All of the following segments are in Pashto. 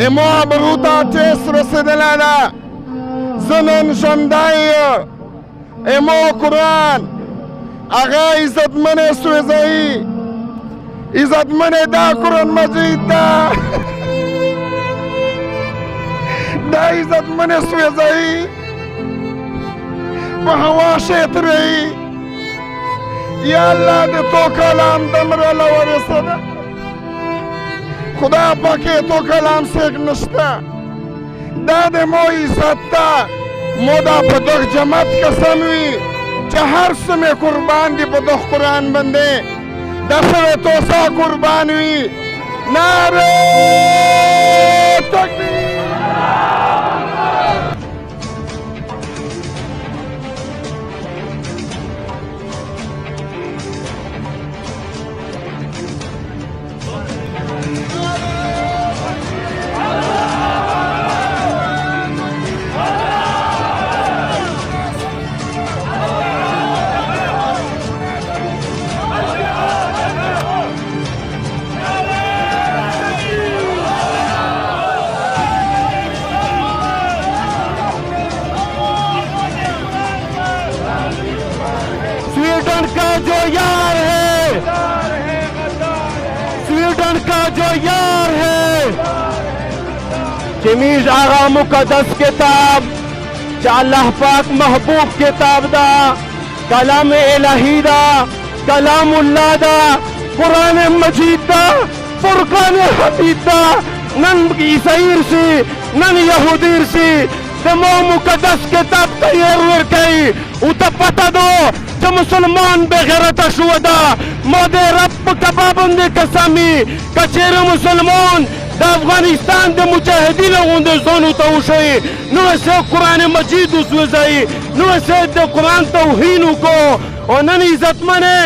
اما بروتا ټیس رسیدلی ده. زه نن ژوندی اما قرآن هغه عزتمن سوځوي، عزتمن دا قرآن مجید ده، دا عزتمن سوځوي په هوا شیطروي. یا الله د تو کلام دمره له ورسېده، خدا پاکې تو کلام سیک نشته. دا د مو عزت ده. مو دا په دغه جماعت قسم وي چې هر څه مې قربان دي په دغه قرآن باندې، داسې تو سا قربان وي. نعره تکبیر. स्वीडन का जो यार है, स्वीडन का जो यार है, चमीज आगा मुकद्दस किताब अल्लाह पाक महबूब किताब दा, कलाम इलाही दा, कलामुल्लाह दा, कुरान मजीद दा, फुरकान हमीद दा. नन ईसाईर से नन यहूदीर से दमो मुकद्दस किताब तैयार वर्कई उता पता दो जो मुसलमान बेगैरत शुहदा मोदे रब का पाबंद कसमी कचेरे मुसलमान द अफगानिस्तान दे मुजाहिदीन उंदे जोनु तौशई नो से कुरान मजीद उसवजाई नो से दे कुरान तौहीन को और नन इज्जत मने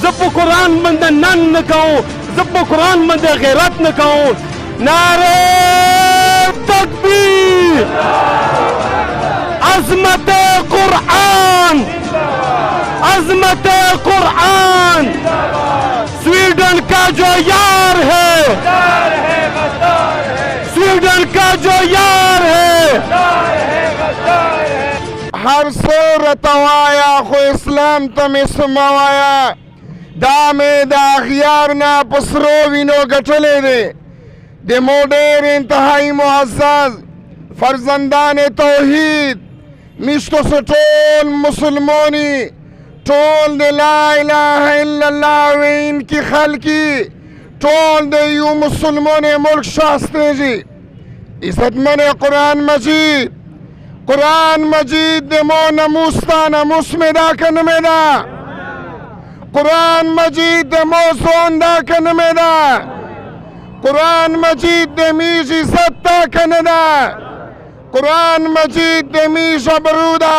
जब कुरान बंद नन न कहूं जब कुरान बंद गैरत न कहूं. नारे तकबीर. अजमत कुरान, अजमत कुरान. स्वीडन का जो यार है, स्वीडन का जो यार है, हर सूरत वाया खो इस्लाम तम इसमाया दामे दा अखियार ना पसरो विनो गठले दे दे मोडेर इंतहाई मुअज़्ज़ज़ फर्जंदान तौहीद मिश्तो से टोल मुसलमानी टोल दे ला इलाहा इल्लल्लाह व इनकी खल्की टोल दे यू मुसलमान मुल्क शास्त्री जी इज्जत मने कुरान मजीद, कुरान मजीद दे मो नमूस्ता नमूस में दा कन में दा, कुरान मजीद दे मो सोंदा कन में दा, कुरान मजीद दे मीज इज्जत दा कन दा, कुरान मजीद दे मीज अबरूदा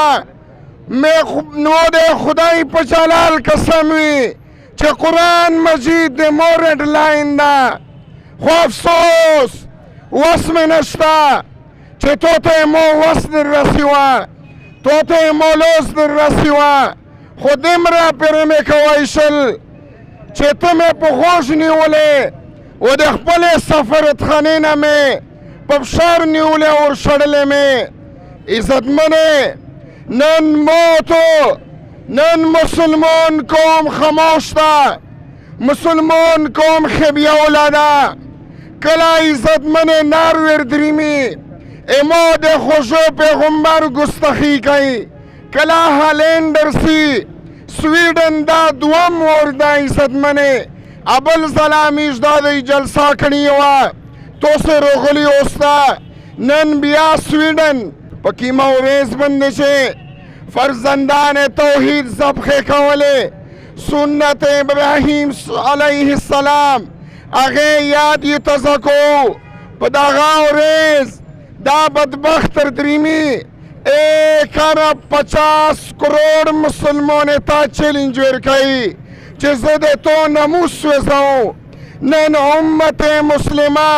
में नोदे खुदाई पचालाल कसम हुई चे कुरान मजीद दे मो रेड लाइन दा. खो अफसोस वस में नश्ता चे तोते मो वस दर रसिवा तोते मोलोस दर रसिवा खुद इमरा पर में कवाइशल चे तुम्हें पखोश निवले वो देख पले सफर खानेना में पबशार निवले और शड़ले में. इज्जत मने नन मोतो नन मुसलमान कौम खामोश था, मुसलमान कौम खबिया औलादा कला इज्जत मने नारवर द्रीमी एमोद खुशो पैगंबर गुस्तखी कई कला हालेंडर सी स्वीडन दा दुआम और दा इज्जत मने अबल सलामीश दा जलसा खड़ी हुआ तो से रोगली ओस्ता नन बिया स्वीडन पकीमा उरेस बंदिशे फर्जंदान तौहीद ज़ब्खे कवले सुन्नत इब्राहिम अलैहिस्सलाम आगे याद ये तज़को पदागा उरेस दा बदबख्त द्रीमी 1.50 करोड़ मुसलमान ता चैलेंज वर्कई जिसदे तो नमूस वेसाओ नन उम्मत मुस्लिमा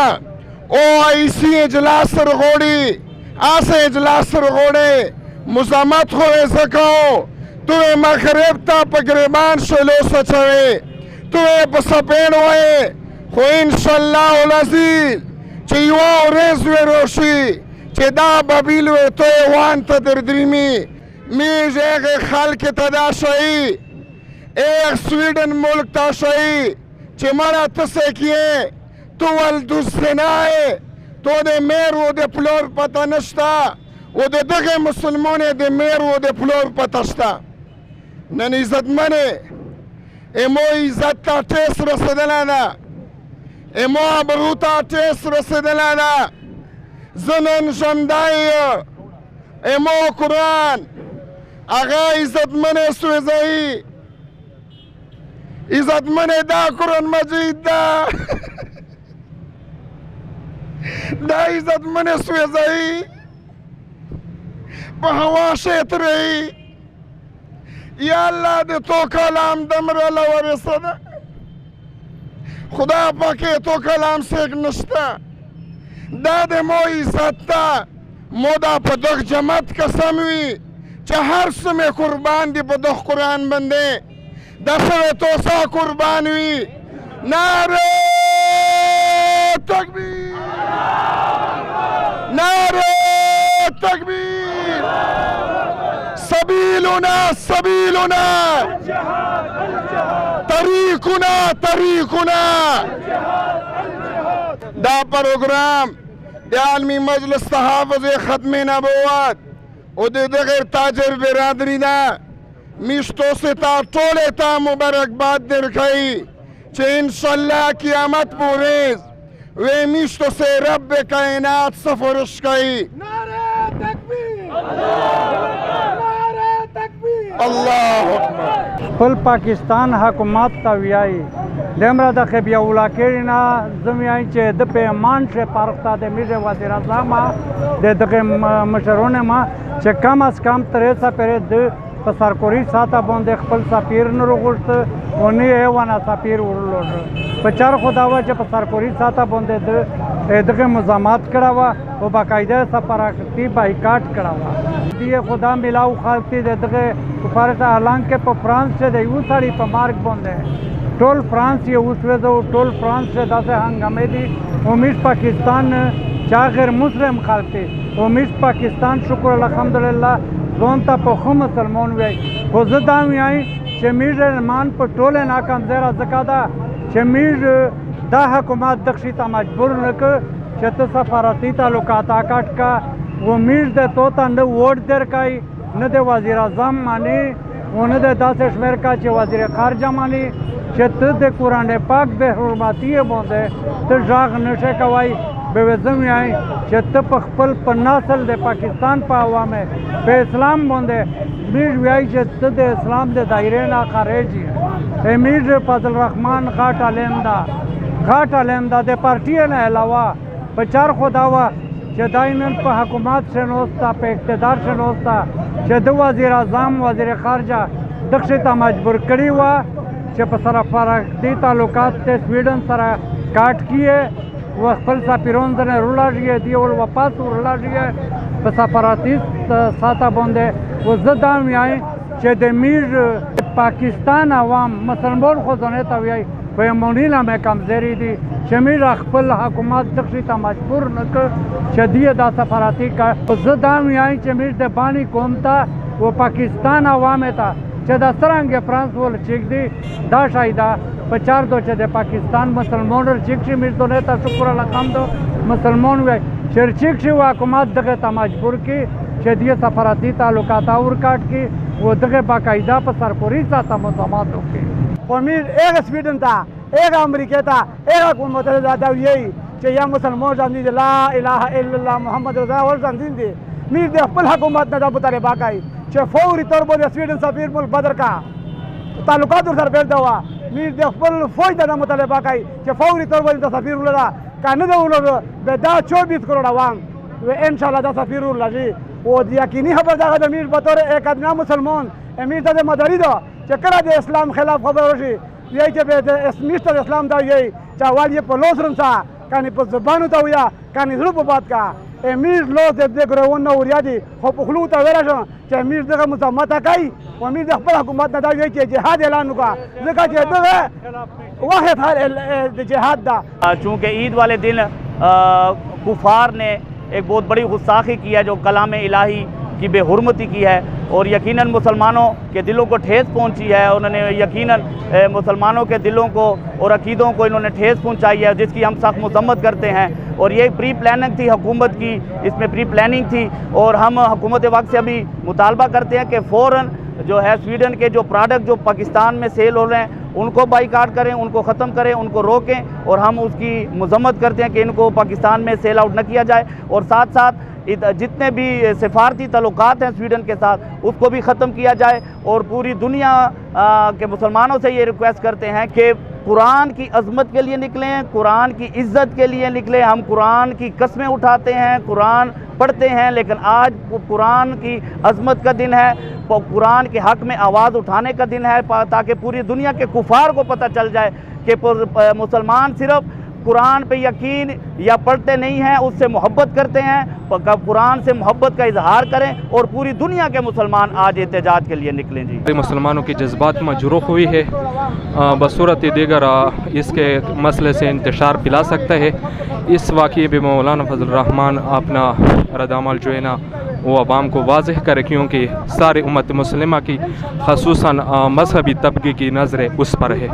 ओ ऐसी इजलास रगोड़ी आसे इजलास रगोड़े मुजामत हो सको तुए मगरिब ता पगरिबान शलो सचवे तुए बसपेड़ हुए खो इंशाअल्लाह अज़ीज چې یوه ورځ وې روشي چې دا ببیل وې تو یې وان ته دردریمي میږ هغې خلکې ته دا شوی ایک سویډن ملک ته شوی چې مړه ته څه کیې تو ول دوست نه یې تو د میر و د پلور پته نشته و د دغې مسلمانې د میر و د پلور پته شته نن عزتمنې امو عزت ته ټیس رسېدلی ده امو ابرو ته ټیس رسېدلی ده زه نن ژوندی امو قرآن هغه عزتمنې سوځوي عزتمنې دا قرآن مجید ده دا عزتمنې سوځوي په هوا شیطرهی یا الله د تو کلام دمره له ورسېده خدا پاکې تو کلام سیک نشته دا د مو عزت ده مو دا په دغه جماعت قسم وي چې هر څه مې قربان دي په دغه قرآن باندې دا سره تو سا قربان وي نعره تکبیر نعره تکبیر سبیلنا سبیلنا طریقنا طریقنا دا پروگرام د عالمی مجلس تحافظ ختم نبوت او د دغه تاجر برادری ده میشتو ستا ټولې ته مبارکباد درکوي چې انشاءالله قیامت پورې وی میشتو سے رب کائنات سفرش کوي نعرہ تکبیر نعرہ تکبیر الله اکبر خپل پاکستان حکومت ته ویایي دمره د خبیه الله کېنا زمیای چې د پیمان شه پارخته د میژه وزیر اعظم د دغه مشرونه ما چې کم از کم 3 پرې د په سرکوري ساته باندې خپل سفیر نه وغوښت او نه یې ونه سفیر ورلوډ په چار خداوا چې په سرکوري ساته باندې دغه مزامات کړه وا او باقاعده سفارتي بایکاټ کړه وا دی خدا ملاو خالتي دغه سفارت اعلان کې په فرانس چې د یو سړي په مارګ باندې ټول فرانس یې وسوځو ټول فرانس چې داسې هنګامې دي امید پاکستان چا غیر مسلم خالتي امید پاکستان شکر الحمدلله ځون ته په خو مسلمان وای خو زه دا وایم چې میږ مان په ټوله ناکام زیرا ځکه ده چې میږ دا حکومت دغشي ته مجبور نه کړ چې ته سفارتي تعلقات کاټ کا و میږ د تو ته نه ووټ درکای نه د وزیر اعظم مانی و نه د داسې شمېر کا چې وزیر خارجه مانی چې ته د قرآن پاک به حرمتي باندې ته غږ نشې کوای به وزم یای چې ته په خپل په نسل د پاکستان په عوامه په اسلام باندې میږ وایي چې ته د اسلام د دایره نه خارج یې میږ فضل الرحمن غاټ علم دا د پارټي نه علاوه په چار خدا وا چې داینن په حکومت شنوستا په اقتدار شنوستا چې د وزیر اعظم وزیر خارجه دغه ته مجبور کړی و چې په سره فرقتي تعلقات ته سویډن سره کاټ کیه و خپل سفیرون ځنه رولاږي دی ول واپس رولاږي په سفارتیست ساته باندې و زه دا وایم چې د میږ پاکستان عوام مسلمان خو ځنه ته وایي په مونډینا مې کمزوري دي چې میږ خپل حکومت دغه ته مجبور نه کړ چې دی دا سفارتي کا زه دا وایم چې میږ د بانی قوم ته و پاکستان عوام ته چې دا څرنګه فرانس ول چیک دی دا شایدا په چار دو چې د پاکستان مسلمان چیک شي میږ ته شکر الحمد مسلمان وي چې چیک شي حکومت دغه ته مجبور کی چې دی سفارتي تعلقات اور کاټ کی و دغه باقاعده په سرکوري ساته مزامات وکړي امیر ایک سویډن ته ایک امریکا ته ایک حکومت ته دا ویایي چې یا مسلمان ځان دي لا اله الا الله محمد رسول الله ځان دي میر د خپل حکومت نه د مطالبه کوي چې فوري طور باندې سویډن سفیر ملک بدر کا تعلقات سره پیل دا میر د خپل فوج د مطالبه کوي چې فوري طور باندې سفیر ولدا کنه دا ولدا به دا 24 کروڑ عوام و ان شاء الله دا سفیر ولږي او د یقیني خبر دا د میر په تور یک ادنا مسلمان امیر ته مداري دا چې کله د اسلام خلاف خبر وشي یی چې به د اسمیشتر اسلام دا یی چې والی په لوسرم سا کني په زبانو ته ویا کني زړه په بات کا امیر لو د دې ګرونه وریادي خو په خلو ته ورشه چې امیر دغه مزامات کوي او امیر د خپل حکومت نه دا وی چې جهاد اعلان وکړه ځکه چې دغه واحد حال د جهاد دا چونکہ عید والے دن कुफार ने एक बहुत बड़ी गुस्ताखी की है, जो कलाम इलाही की बेहुरमती की है, और यकीनन मुसलमानों के दिलों को ठेस पहुंची है। उन्होंने यकीनन मुसलमानों के दिलों को और अकीदों को इन्होंने ठेस पहुंचाई है, जिसकी हम सख्त मजम्मत करते हैं। और ये प्री प्लानिंग थी हुकूमत की, इसमें प्री प्लानिंग थी, और हम हुकूमत वक्त से अभी मुतालबा करते हैं कि फ़ौरन जो है स्वीडन के जो प्रोडक्ट जो पाकिस्तान में सेल हो रहे हैं उनको बाइकाट करें, उनको ख़त्म करें, उनको रोकें, और हम उसकी मजम्मत करते हैं कि इनको पाकिस्तान में सेल आउट न किया जाए। और साथ साथ जितने भी सिफारती तल्लुकात हैं स्वीडन के साथ उसको भी ख़त्म किया जाए। और पूरी दुनिया के मुसलमानों से ये रिक्वेस्ट करते हैं कि कुरान की अज़मत के लिए निकलें, कुरान की इज़्ज़त के लिए निकलें। हम कुरान की कस्में उठाते हैं, कुरान पढ़ते हैं, लेकिन आज कुरान की अज़मत का दिन है, कुरान के हक़ में आवाज़ उठाने का दिन है, ताकि पूरी दुनिया के कुफार को पता चल जाए कि मुसलमान सिर्फ़ कुरान पे यकीन या पढ़ते नहीं हैं, उससे मोहब्बत करते हैं। कुरान से मोहब्बत का इजहार करें और पूरी दुनिया के मुसलमान आज एहतजाज के लिए निकलें। जी, मुसलमानों की जज्बात मजरूह हुई है, बसूरत दीगर इसके मसले से इंतशार पिला सकता है। इस वाक़े में मौलाना फजल रहमान अपना रद्द-अमल जो है ना वो अवाम को वाज़ेह करे, क्योंकि सारे उम्मत मुस्लिमा की ख़ुसूसन मज़हबी तबके की नज़रें उस पर है।